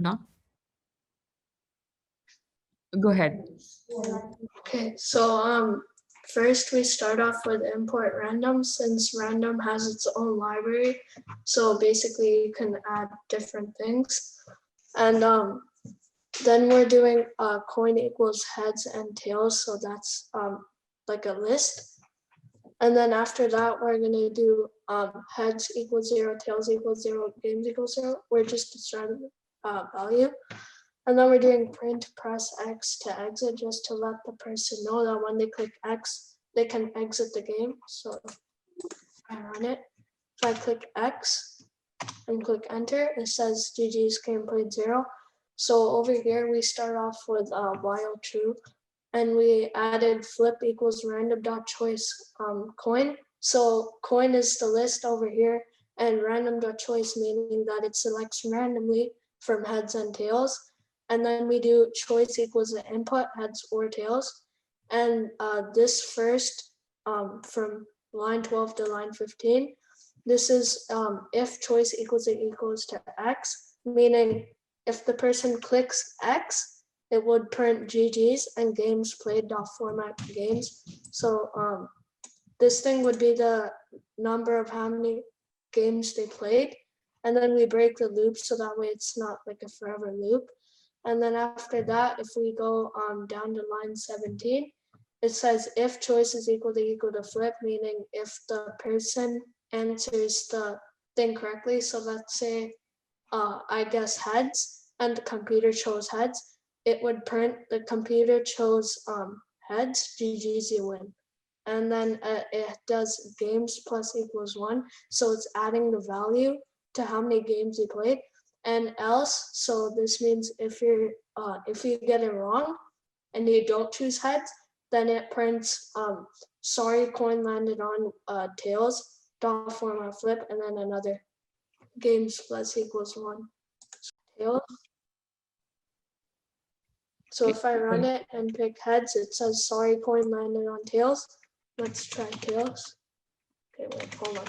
now. Go ahead. Okay, so first we start off with import random, since random has its own library. So basically you can add different things. And then we're doing coin equals heads and tails. So that's like a list. And then after that, we're gonna do heads equals 0, tails equals 0, games equals 0. We're just describing value. And then we're doing print press X to exit, just to let the person know that when they click X, they can exit the game. So if I run it, if I click X and click enter, it says GG's game played 0. So over here, we start off with while true, and we added flip equals random dot choice coin. So coin is the list over here, and random dot choice meaning that it selects randomly from heads and tails. And then we do choice equals the input, heads or tails. And this first from line 12 to line 15, this is if choice equals to X, meaning if the person clicks X, it would print GG's and games played format games. So this thing would be the number of how many games they played. And then we break the loop so that way it's not like a forever loop. And then after that, if we go down to line 17, it says if choice is equal to flip, meaning if the person answers the thing correctly. So let's say I guess heads and the computer chose heads, it would print the computer chose heads, GG's, you win. And then it does games plus equals 1. So it's adding the value to how many games you played. And else, so this means if you get it wrong and you don't choose heads, then it prints sorry coin landed on tails, dot format flip, and then another games plus equals 1. Tails. So if I run it and pick heads, it says sorry coin landed on tails. Let's try tails. Okay, wait, hold on.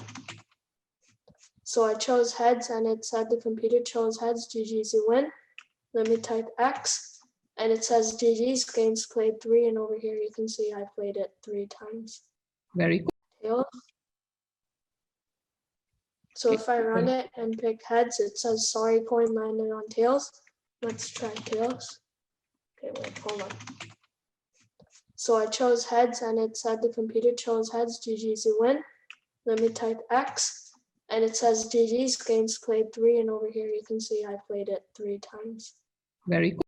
So I chose heads and it said the computer chose heads, GG's, you win. Let me type X and it says GG's, games played 3, and over here you can see I played it 3 times. Very good. Tails. So if I run it and pick heads, it says sorry coin landed on tails. Let's try tails. Okay, wait, hold on. So I chose heads and it said the computer chose heads, GG's, you win. Let me type X and it says GG's, games played 3, and over here you can see I played it 3 times. Very good.